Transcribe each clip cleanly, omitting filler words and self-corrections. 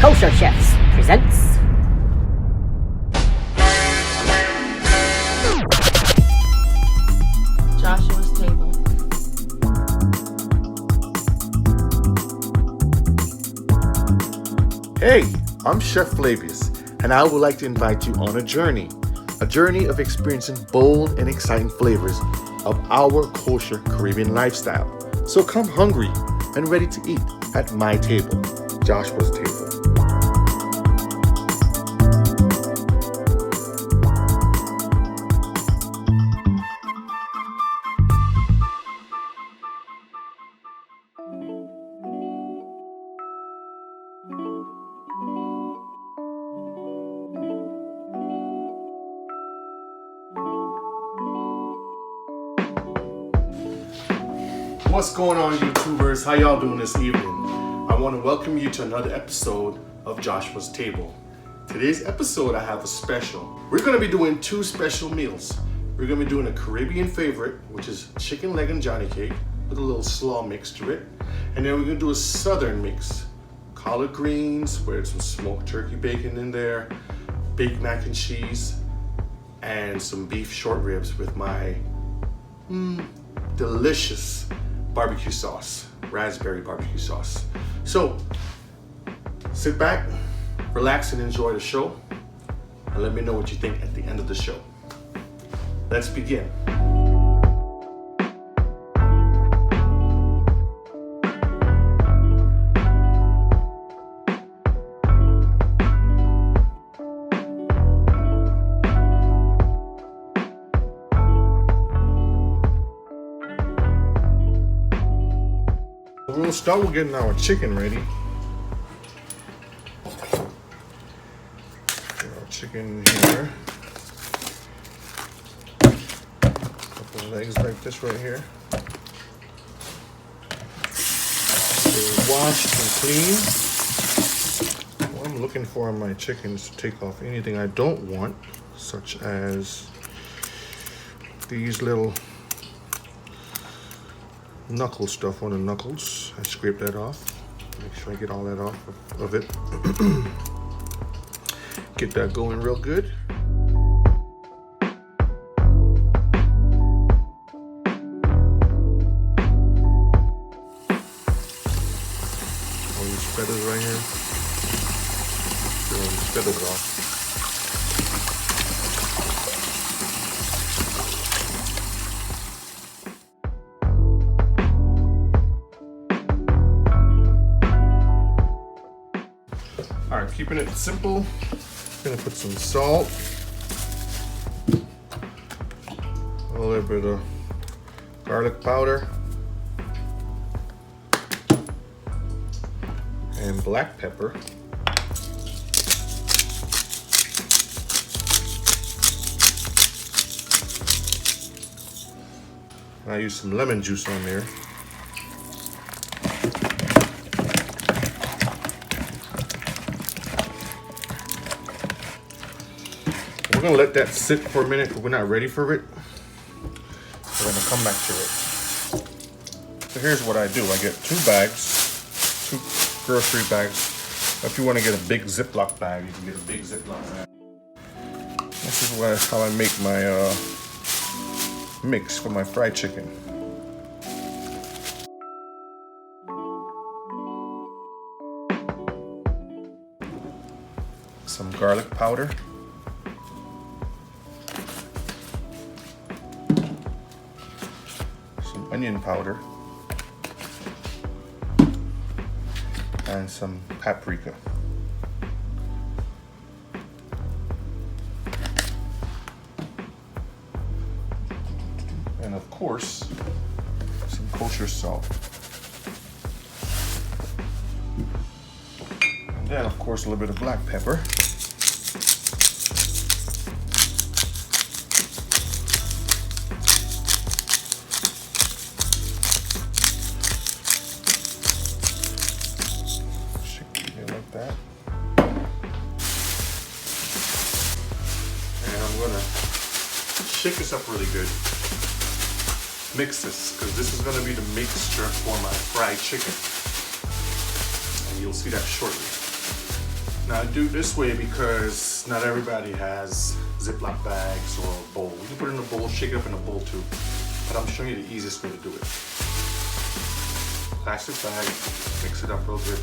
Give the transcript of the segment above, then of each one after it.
Kosher Chefs presents Joshua's Table. Hey, I'm Chef Flavius, and I would like to invite you on a journey of experiencing bold and exciting flavors of our kosher Caribbean lifestyle. So come hungry and ready to eat at my table, Joshua's Table. What's going on, YouTubers? How y'all doing this evening? I want to welcome you to another episode of Joshua's Table. Today's episode, I have a special. We're going to be doing two special meals. We're going to be doing a Caribbean favorite, which is chicken leg and johnny cake with a little slaw mix to it. And then we're going to do a southern mix. Collard greens with some smoked turkey bacon in there, baked mac and cheese, and some beef short ribs with my delicious barbecue sauce, raspberry barbecue sauce. So sit back, relax, and enjoy the show, and let me know what you think at the end of the show. Let's begin. We'll start with getting our chicken ready. Get our chicken here. Couple of legs like this right here. They're washed and clean. What I'm looking for on my chicken is to take off anything I don't want, such as these little knuckle stuff on the knuckles. I scrape that off. Make sure I get all that off of it. Get that going real good. All these feathers right here. Get all these feathers off. Alright, keeping it simple, gonna put some salt, a little bit of garlic powder, and black pepper. I use some lemon juice on there. We're gonna let that sit for a minute, but we're not ready for it. We're gonna come back to it. So here's what I do. I get two grocery bags. If you want to get a big Ziploc bag, you can get a big Ziploc bag. This is how I make my mix for my fried chicken. Some garlic powder. Onion powder, and some paprika. And of course, some kosher salt. And then of course a little bit of black pepper. That. And I'm gonna shake this up really good. mix this, because this is going to be the mixture for my fried chicken. And you'll see that shortly. Now I do it this way because not everybody has Ziploc bags or a bowl. You can put it in a bowl, shake it up in a bowl too. But I'm showing you the easiest way to do it. Plastic bag, mix it up real good,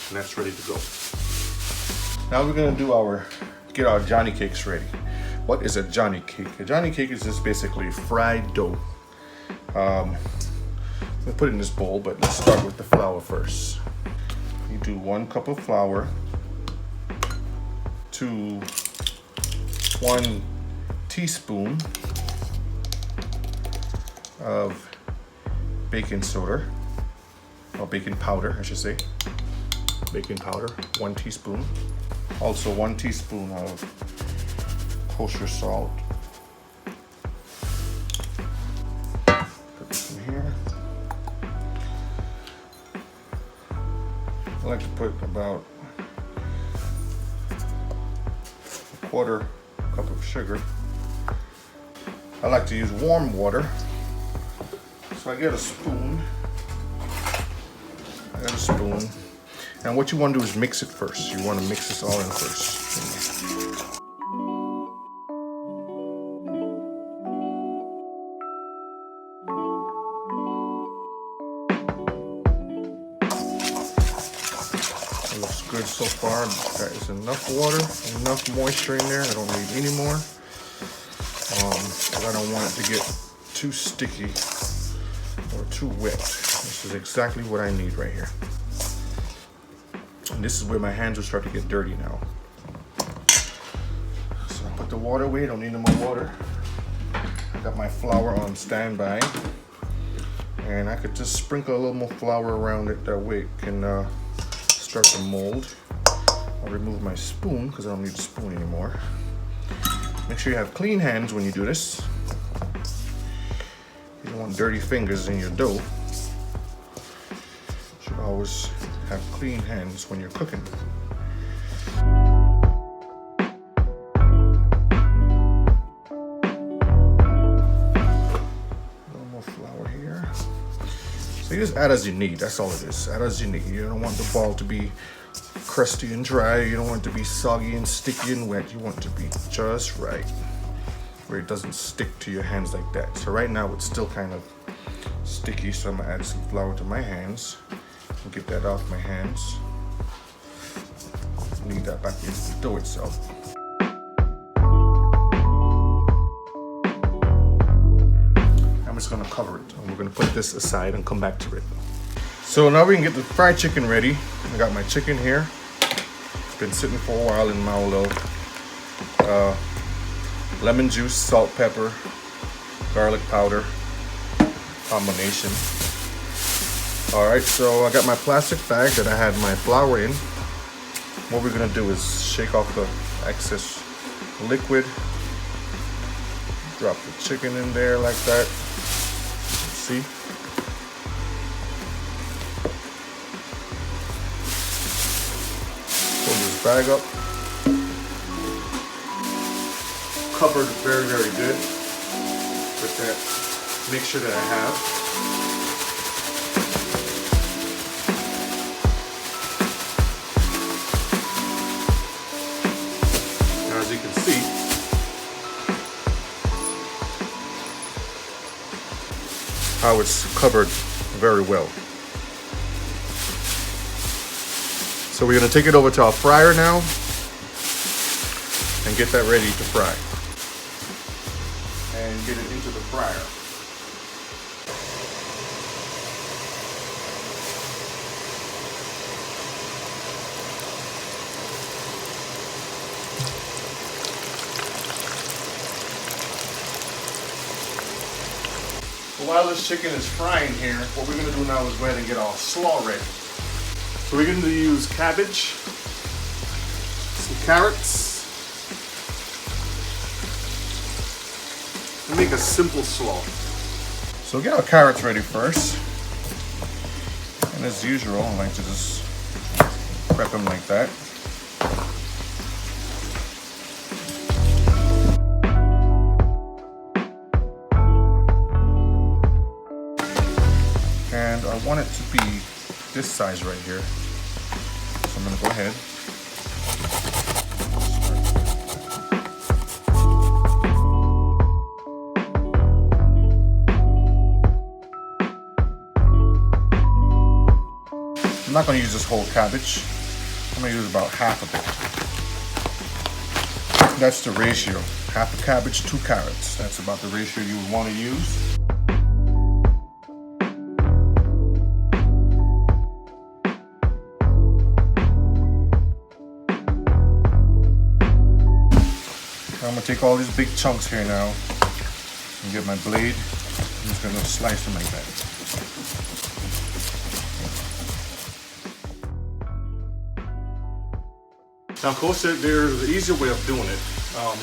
and that's ready to go. Now we're gonna do get our Johnny cakes ready. What is a Johnny cake? A Johnny cake is just basically fried dough. I'm gonna put it in this bowl, but let's start with the flour first. You do 1 cup of flour to 1 teaspoon of baking soda, or baking powder, I should say. Baking powder, 1 teaspoon. Also 1 teaspoon of kosher salt. Put this in here. I like to put about 1/4 cup of sugar. I like to use warm water. So I get a spoon. And what you want to do is mix it first. You want to mix this all in first. It looks good so far. That is enough water, enough moisture in there. I don't need any more. Because I don't want it to get too sticky or too wet. This is exactly what I need right here. And this is where my hands will start to get dirty now. So I put the water away, don't need no more water. I got my flour on standby. And I could just sprinkle a little more flour around it, that way it can start to mold. I'll remove my spoon because I don't need the spoon anymore. Make sure you have clean hands when you do this. You don't want dirty fingers in your dough. You should always have clean hands when you're cooking. A little more flour here. So you just add as you need, that's all it is. Add as you need. You don't want the ball to be crusty and dry. You don't want it to be soggy and sticky and wet. You want it to be just right, where it doesn't stick to your hands like that. So right now it's still kind of sticky, so I'm gonna add some flour to my hands and get that off my hands. Leave that back into the dough itself. I'm just gonna cover it, and we're gonna put this aside and come back to it. So now we can get the fried chicken ready. I got my chicken here. It's been sitting for a while in my little lemon juice, salt, pepper, garlic powder combination. Alright, so I got my plastic bag that I had my flour in. What we're gonna do is shake off the excess liquid. Drop the chicken in there like that. See? Pull this bag up. Covered very, very good with that mixture that I have. Now, as you can see, how it's covered very well. So we're going to take it over to our fryer now and get that ready to fry. And get it into the fryer. While this chicken is frying here, what we're going to do now is go ahead and get our slaw ready. So we're going to use cabbage, some carrots, and make a simple slaw. So get our carrots ready first. And as usual, I like to just prep them like that. And I want it to be this size right here. So I'm gonna go ahead. I'm not gonna use this whole cabbage. I'm gonna use about half of it. That's the ratio. Half a cabbage, 2 carrots. That's about the ratio you would want to use. I'm gonna take all these big chunks here now and get my blade. I'm just gonna slice them like that. Now, of course, there's an easier way of doing it.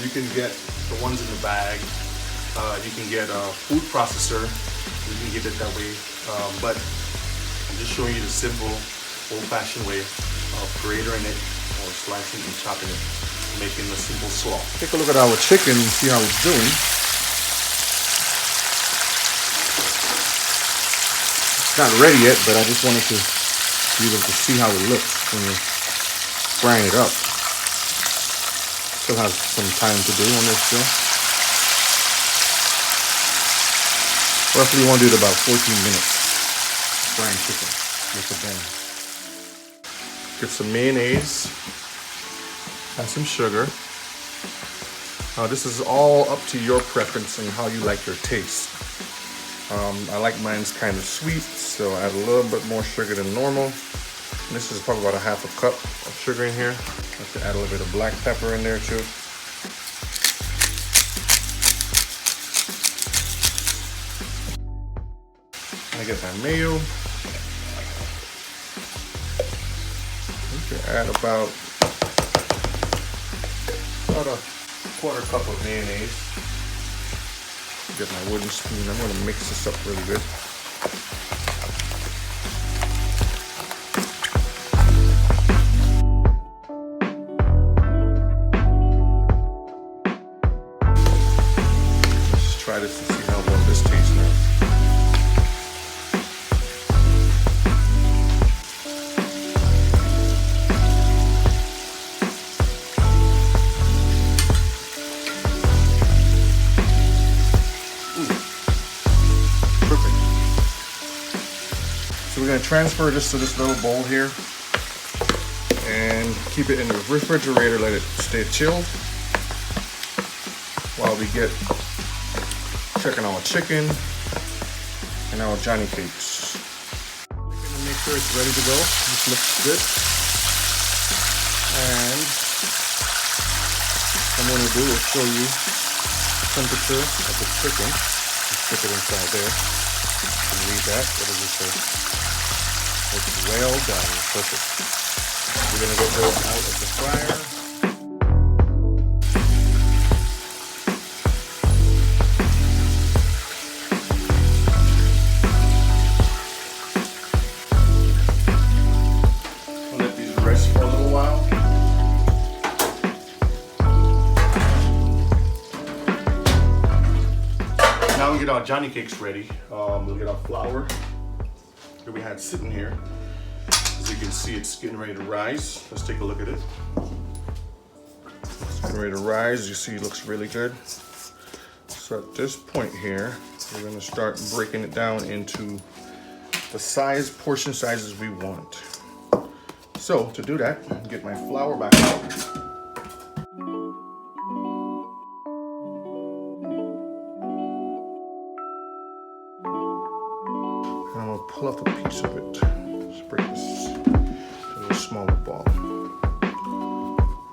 You can get the ones in the bag. You can get a food processor. You can get it that way. But I'm just showing you the simple, old-fashioned way of gratering it or slicing and chopping it, making a simple slaw. Take a look at our chicken and see how it's doing. It's not ready yet, but I just wanted to be able to see how it looks when you're frying it up. Still have some time to do on this still. Roughly you want to do it about 14 minutes. Frying chicken with the bun. Get some mayonnaise. Add some sugar. Now this is all up to your preference and how you like your taste. I like mine's kind of sweet, so I add a little bit more sugar than normal. This is probably about a half a cup of sugar in here. I have to add a little bit of black pepper in there too. I get my mayo. I can add about a quarter cup of mayonnaise. Get my wooden spoon. I'm going to mix this up really good. Let's try this to see how well this tastes now. So we're going to transfer this to this little bowl here and keep it in the refrigerator, let it stay chilled while we get checking our chicken and our Johnny cakes. Make sure it's ready to go. This looks good. And what I'm going to do is show you the temperature of the chicken. Just stick it inside there. You can read that. What does it say? It's well done. Perfect. We're going to get those out of the fryer. I'll let these rest for a little while. Now we get our Johnny cakes ready. We'll get our flour that we had sitting here. As you can see, it's getting ready to rise. Let's take a look at it. It's getting ready to rise. You see, it looks really good. So at this point here, we're going to start breaking it down into the portion sizes we want. So to do that, get my flour back out. I'm going to pull off a piece of it. Let's break this to a smaller ball.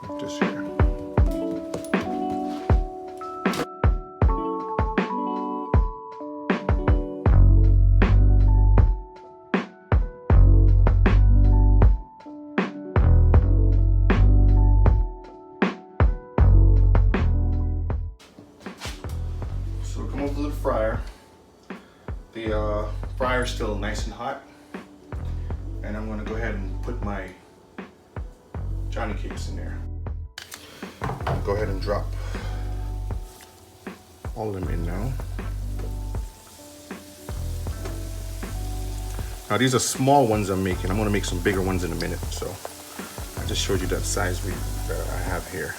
Like this here. So come over to the fryer. The fryer is still nice and hot, and I'm going to go ahead and put my Johnny cakes in there. I'll go ahead and drop all of them in now. Now these are small ones I'm making. I'm gonna make some bigger ones in a minute. So I just showed you that size that I have here.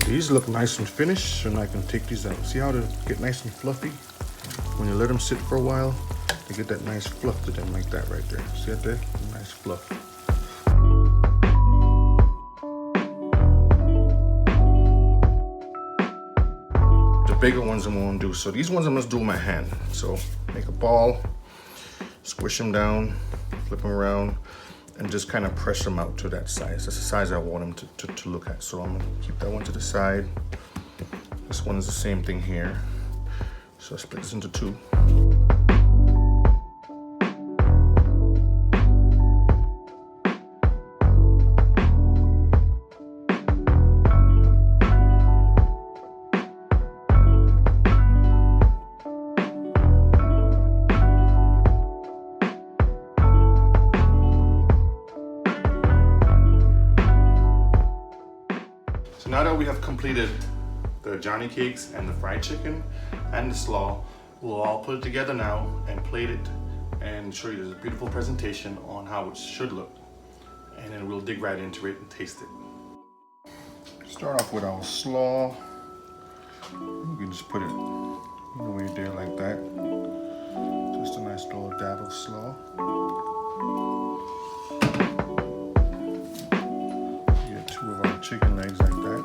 These look nice and finished, and I can take these out. See how they get nice and fluffy? When you let them sit for a while, they get that nice fluff to them like that right there. See that there? Nice fluff. The bigger ones I'm gonna do. So these ones I'm gonna do with my hand. So make a ball, squish them down, flip them around, and just kind of press them out to that size. That's the size I want them to look at. So I'm gonna keep that one to the side. This one is the same thing here. So I split this into two. So now that we have completed the Johnny cakes and the fried chicken and the slaw, we'll all put it together now and plate it and show you this beautiful presentation on how it should look. And then we'll dig right into it and taste it. Start off with our slaw. You can just put it right there like that. Just a nice little dab of slaw. Get two of our chicken legs like that.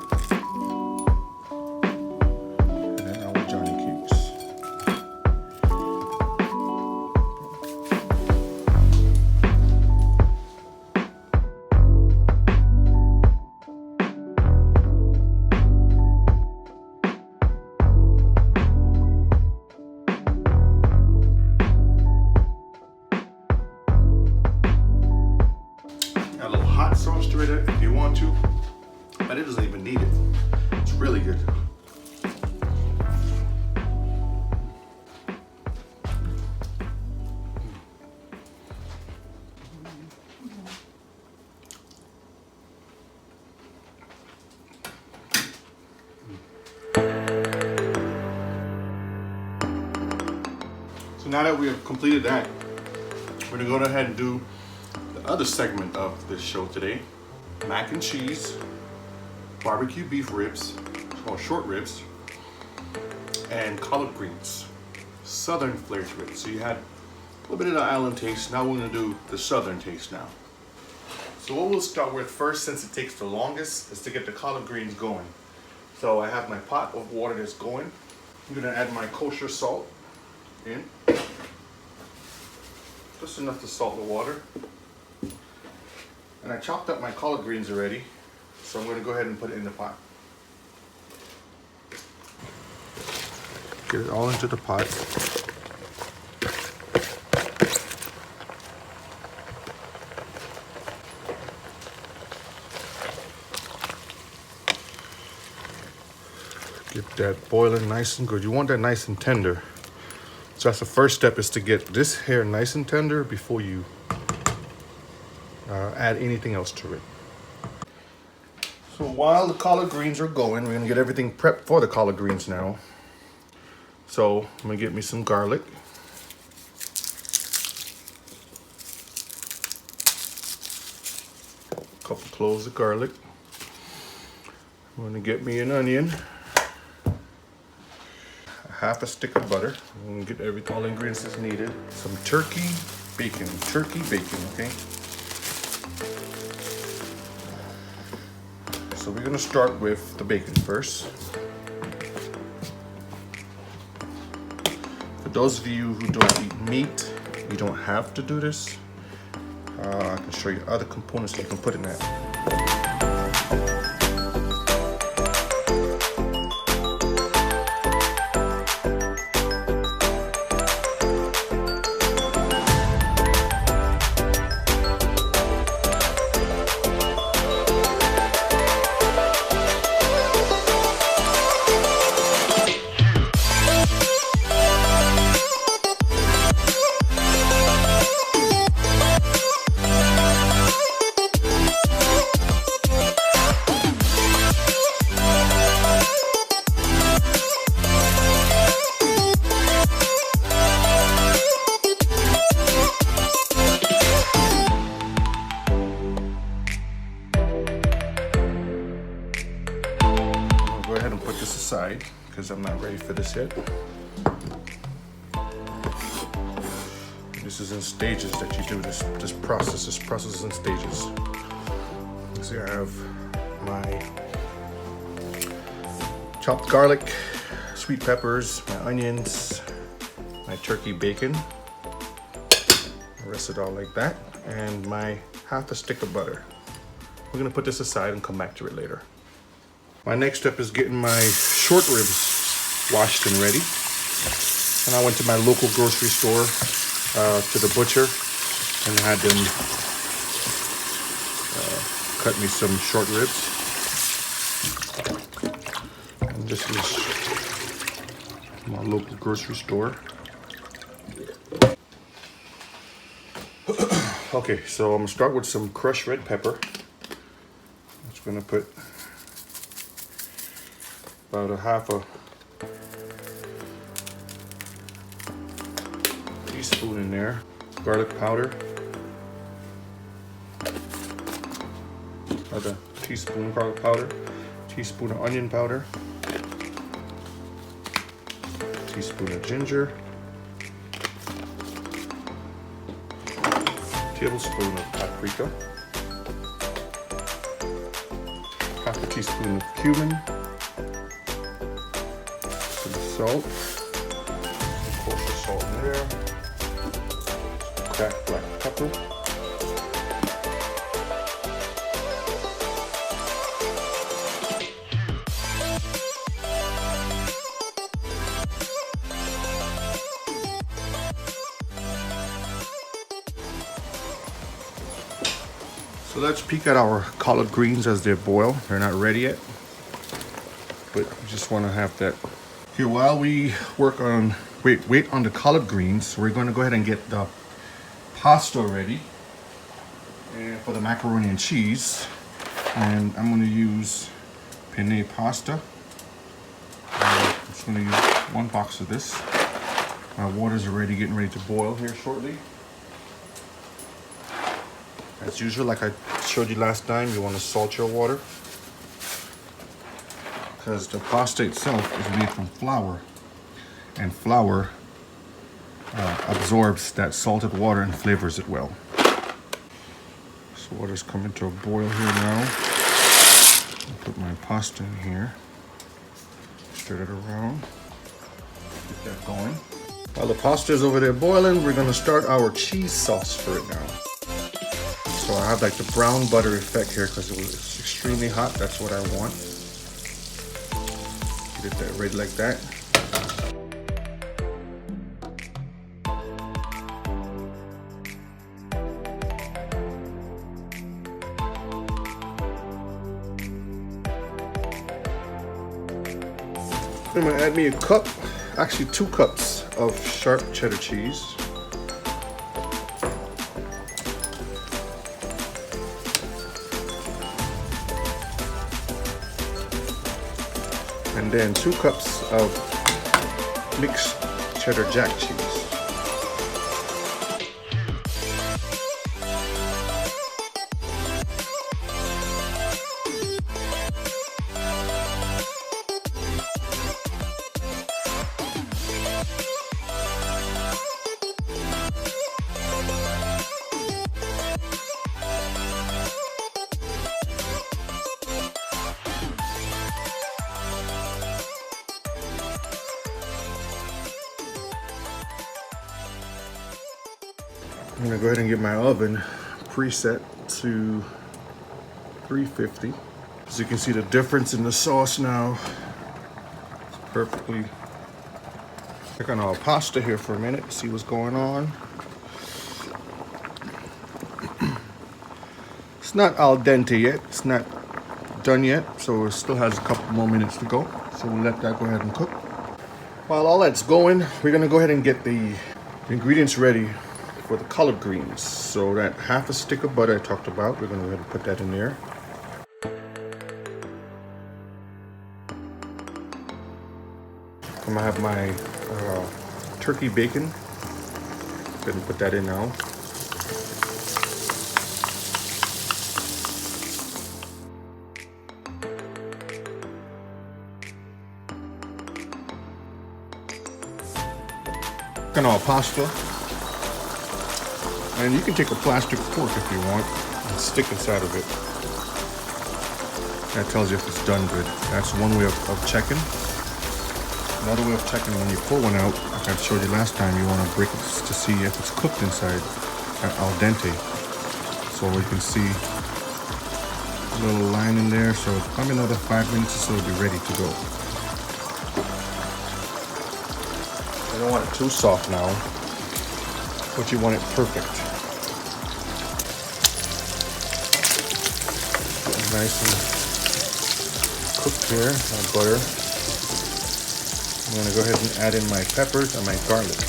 Sauce to it if you want to, but it doesn't even need it. It's really good. So now that we have completed that, we're gonna go ahead and do the other segment of this show today. Mac and cheese, barbecue beef ribs, or short ribs, and collard greens. Southern flair to it. So you had a little bit of the island taste. Now we're gonna do the southern taste now. So what we'll start with first, since it takes the longest, is to get the collard greens going. So I have my pot of water that's going. I'm gonna add my kosher salt in. Just enough to salt the water. And I chopped up my collard greens already, so I'm going to go ahead and put it in the pot. Get it all into the pot. Get that boiling nice and good. You want that nice and tender. So that's the first step, is to get this hair nice and tender before you add anything else to it. So while the collard greens are going, we're gonna get everything prepped for the collard greens now. So I'm gonna get me some garlic. A couple cloves of garlic. I'm gonna get me an onion. Half a stick of butter. I'm gonna get all the ingredients that's needed. Some turkey bacon, okay? So we're gonna start with the bacon first. For those of you who don't eat meat, you don't have to do this. I can show you other components you can put in that. because I'm not ready for this yet. This is in stages that you do this process. This process is in stages. So I have my chopped garlic, sweet peppers, my onions, my turkey bacon. I rest it all like that, and my half a stick of butter. We're gonna put this aside and come back to it later. My next step is getting my short ribs washed and ready. And I went to my local grocery store, to the butcher, and had them cut me some short ribs. And this is my local grocery store. Okay, so I'm gonna start with some crushed red pepper. I'm just gonna put about a half a teaspoon in there. Garlic powder. Another teaspoon of garlic powder. Teaspoon of onion powder. Teaspoon of ginger. Tablespoon of paprika. Half a teaspoon of cumin. Some salt. Of course, the salt in there. Cracked black pepper. So let's peek at our collard greens as they boil. They're not ready yet, but we just want to have that. Here, while we work on, wait on the collard greens, we're going to go ahead and get the pasta ready and for the macaroni and cheese. And I'm going to use penne pasta. I'm just going to use 1 box of this. My water's already getting ready to boil here shortly. As usual, like I showed you last time, you want to salt your water because the pasta itself is made from flour, and flour absorbs that salted water and flavors it well. So water's coming to a boil here now. I'll put my pasta in here, stir it around, get that going. While the pasta is over there boiling, we're going to start our cheese sauce for it now. So I have like the brown butter effect here because it's extremely hot. That's what I want. Get that ready like that. I'm gonna add me a cup, actually 2 cups of sharp cheddar cheese. And then 2 cups of mixed cheddar jack cheese. I'm gonna go ahead and get my oven preset to 350. As you can see the difference in the sauce now. It's perfectly. Check on our pasta here for a minute, see what's going on. It's not al dente yet, it's not done yet, so it still has a couple more minutes to go. So we'll let that go ahead and cook. While all that's going, we're gonna go ahead and get the ingredients ready for the collard greens. So that half a stick of butter I talked about, we're gonna go ahead and put that in there. I'm gonna have my turkey bacon. Go ahead and put that in now. cooking our pasta. And you can take a plastic fork if you want and stick inside of it. That tells you if it's done good. That's one way of checking. Another way of checking, when you pull one out, like I showed you last time, you want to break it to see if it's cooked inside al dente. So you can see a little line in there. So probably another 5 minutes or so it'll be ready to go. You don't want it too soft now, but you want it perfect. Nice and cooked here, my butter. I'm going to go ahead and add in my peppers and my garlic.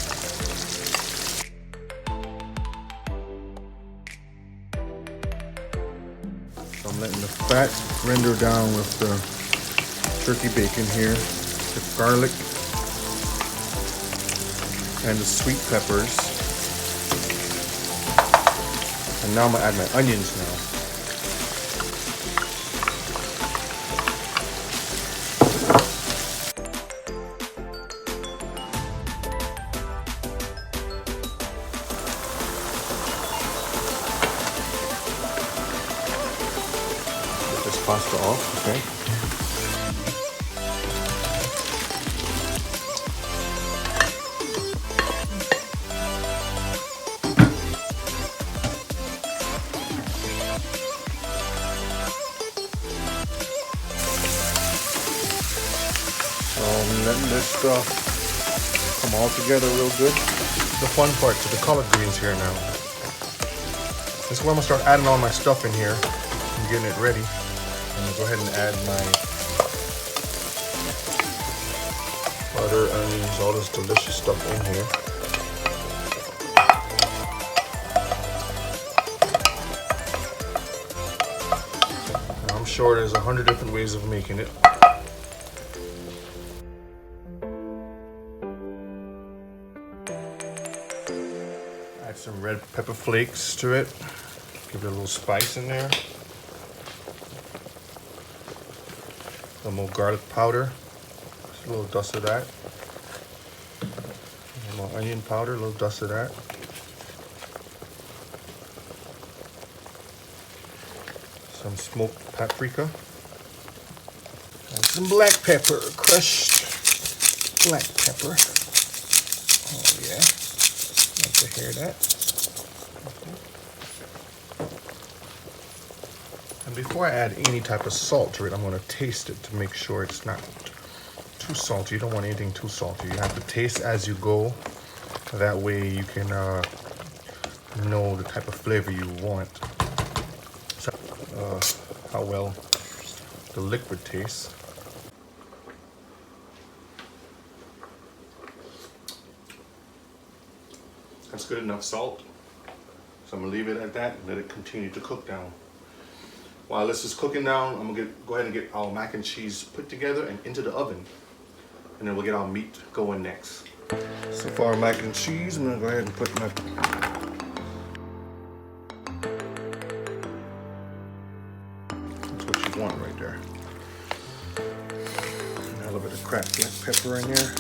So I'm letting the fat render down with the turkey bacon here, the garlic and the sweet peppers. And now I'm going to add my onions now. Pasta off, okay. So I'm letting this stuff come all together real good. The fun part to the collard greens here now. This is where I'm gonna start adding all my stuff in here and getting it ready. I'm gonna go ahead and add my butter, onions, all this delicious stuff in here. Now, I'm sure there's 100 different ways of making it. Add some red pepper flakes to it. Give it a little spice in there. A little more garlic powder, just a little dust of that. A little more onion powder, a little dust of that. Some smoked paprika. And some black pepper, crushed black pepper. Oh yeah, like to hear that. And before I add any type of salt to it, I'm going to taste it to make sure it's not too salty. You don't want anything too salty. You have to taste as you go. That way you can know the type of flavor you want. So, how well the liquid tastes. That's good enough salt. So I'm going to leave it at that and let it continue to cook down. While this is cooking down, I'm gonna go ahead and get our mac and cheese put together and into the oven. And then we'll get our meat going next. So for our mac and cheese, I'm gonna go ahead and put my... That's what you want right there. And a little bit of cracked black pepper in here.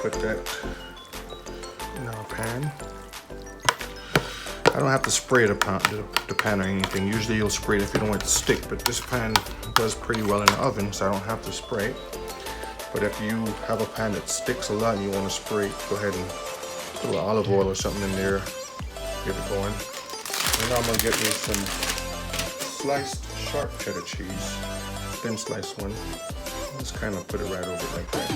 Put that in our pan. I don't have to spray the pan or anything. Usually you'll spray it if you don't want it to stick, but this pan does pretty well in the oven, so I don't have to spray it. But if you have a pan that sticks a lot and you want to spray, go ahead and put a little olive oil or something in there, get it going. And now I'm gonna get me some sliced sharp cheddar cheese, thin sliced one. Just kind of put it right over it like that.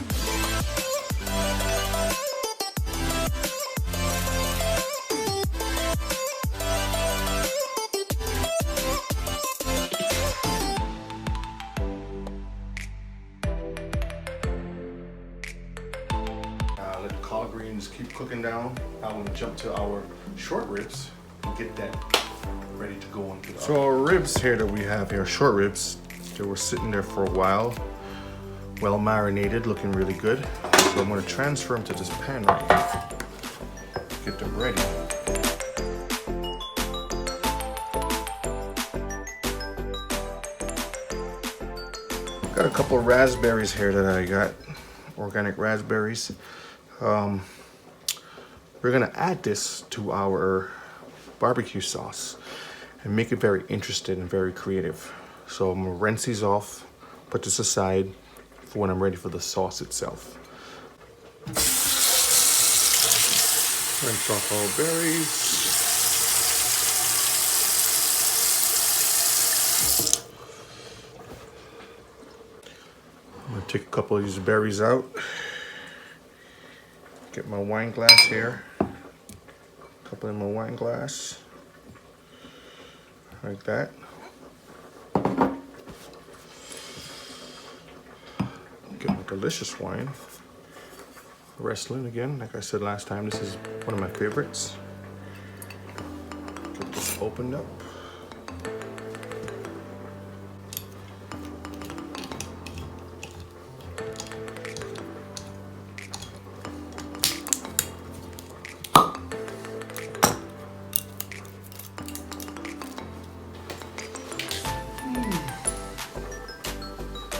Let the collard greens keep cooking down. I'm going to jump to our short ribs and get that ready to go into the oven. So our ribs here that we have here, short ribs, they were sitting there for a while, well marinated, looking really good. So I'm going to transfer them to this pan right here. Get them ready. Got a couple of raspberries here that I got, organic raspberries. We're gonna add this to our barbecue sauce and make it very interesting and very creative. So I'm gonna rinse these off, put this aside for when I'm ready for the sauce itself. Rinse off all berries. I'm gonna take a couple of these berries out. Get my wine glass here. A couple in my wine glass. Like that. Get my delicious wine. Wrestling again, like I said last time, this is one of my favorites. Get this opened up.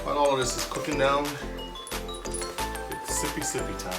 While all of this is cooking down, it's sippy time.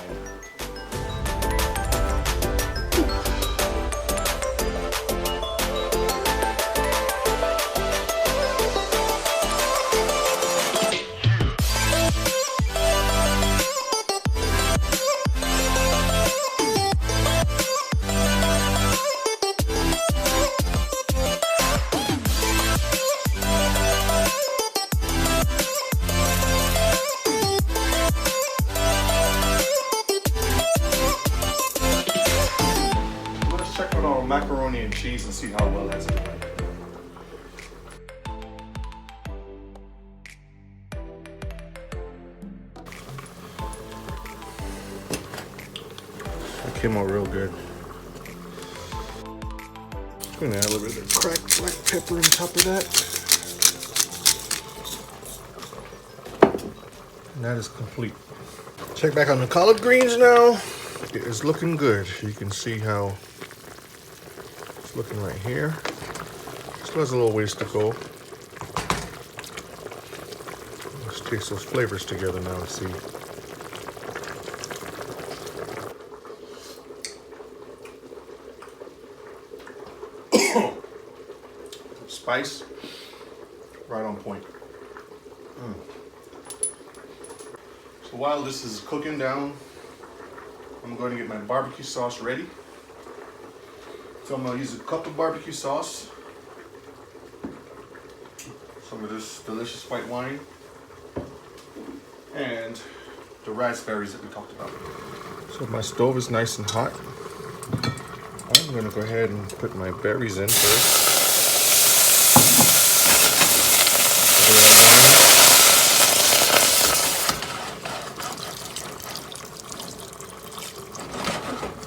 Macaroni and cheese and see how well that's going. That came out real good. I'm gonna add a little bit of cracked black pepper on top of that. And that is complete. Check back on the collard greens now. It is looking good. You can see how looking right here. Still has a little ways to go. Let's taste those flavors together now and see. Spice, right on point. So while this is cooking down, I'm going to get my barbecue sauce ready. So I'm going to use a cup of barbecue sauce, some of this delicious white wine, and the raspberries that we talked about. So my stove is nice and hot. I'm going to go ahead and put my berries in first.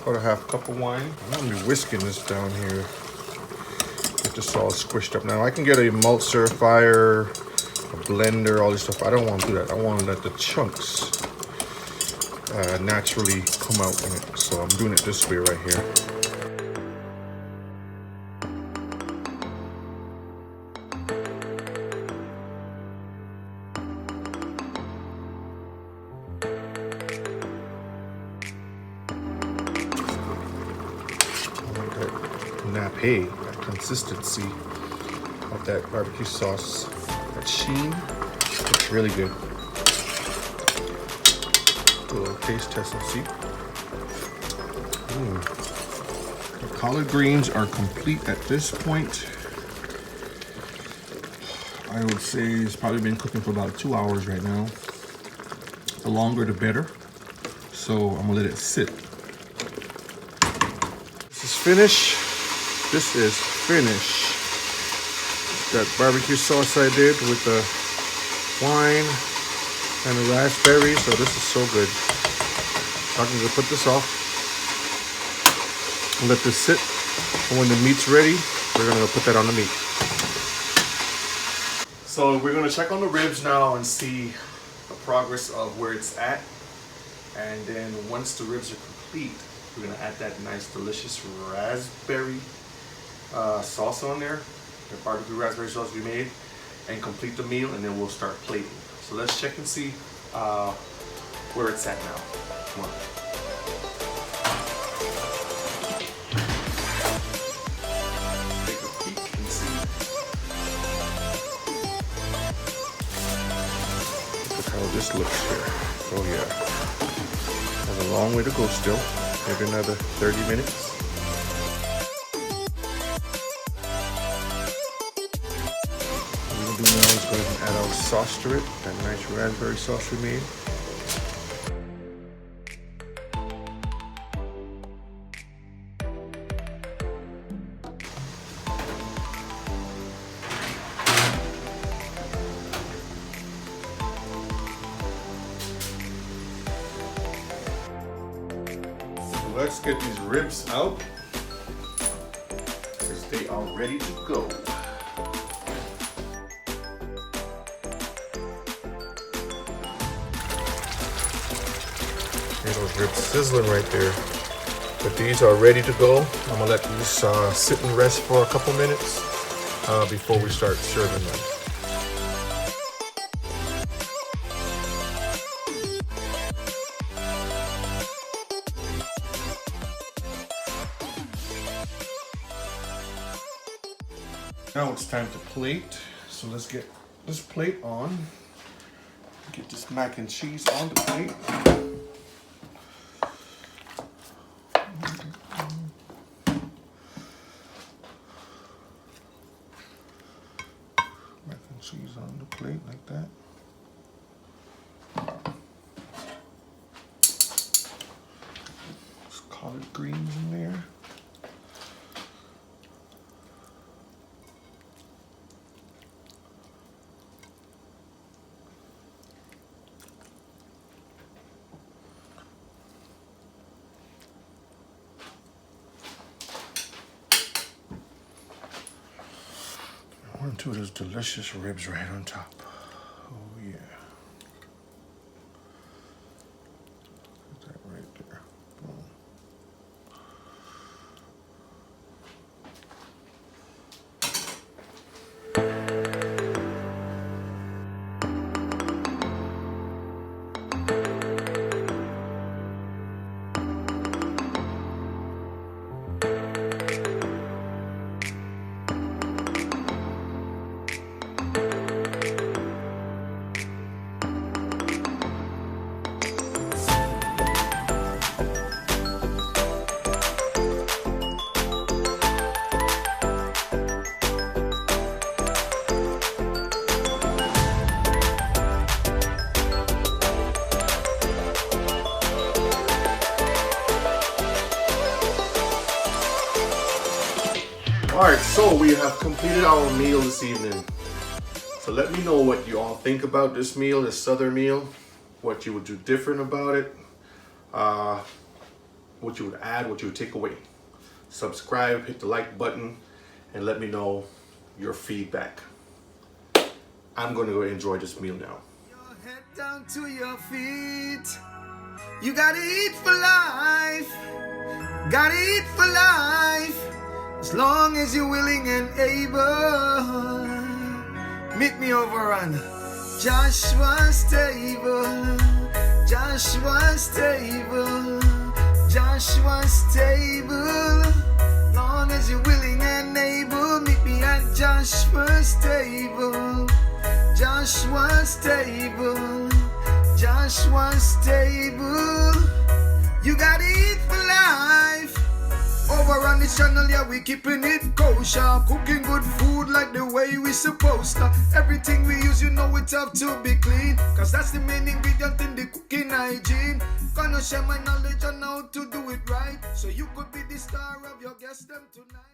About a half cup of wine. I'm gonna be whisking this down here. Get this all squished up. Now I can get a emulsifier, a blender, all this stuff. I don't want to do that. I want to let the chunks naturally come out in it. So I'm doing it this way right here. Nappe, that consistency of that barbecue sauce, that sheen, it's really good. Do a little taste test and see. The collard greens are complete at this point. I would say it's probably been cooking for about 2 hours right now. The longer the better. So I'm gonna let it sit. This is finished. This is finished. That barbecue sauce I did with the wine and the raspberries. So this is so good. So I'm gonna put this off and let this sit. And when the meat's ready, we're gonna put that on the meat. So we're gonna check on the ribs now and see the progress of where it's at. And then once the ribs are complete, we're gonna add that nice delicious raspberry sauce on there, the barbecue raspberry sauce we made, and complete the meal, and then we'll start plating. So let's check and see where it's at now. Come on. Take a peek and see. Look how this looks here. Oh yeah. Has a long way to go still. Maybe another 30 minutes. What we're gonna do now is go ahead and add our sauce to it. That nice raspberry sauce we made. Let's get these ribs out because they are ready to go. Here's those ribs sizzling right there. But these are ready to go. I'm gonna let these sit and rest for a couple minutes before we start serving them. Now it's time to plate. So let's get this plate on. Get this mac and cheese on the plate. Mac and cheese on the plate like that. There's collard greens in there. One, two of those delicious ribs right on top. Oh yeah. Put that right there. Boom. Alright, so we have completed our meal this evening. So let me know what you all think about this meal, this southern meal. What you would do different about it. What you would add, what you would take away. Subscribe, hit the like button, and let me know your feedback. I'm going to go enjoy this meal now. Your head down to your feet. You gotta eat for life. Gotta eat for life. As long as you're willing and able. Meet me over on Joshua's table. Joshua's table. Joshua's table. Long as you're willing and able. Meet me at Joshua's table. Joshua's table. Joshua's table. You gotta eat for life. Over on this channel, yeah, we keeping it kosher. Cooking good food like the way we supposed to. Everything we use, you know it have to be clean. Cause that's the main ingredient in the cooking hygiene. Gonna share my knowledge on how to do it right. So you could be the star of your guest them tonight.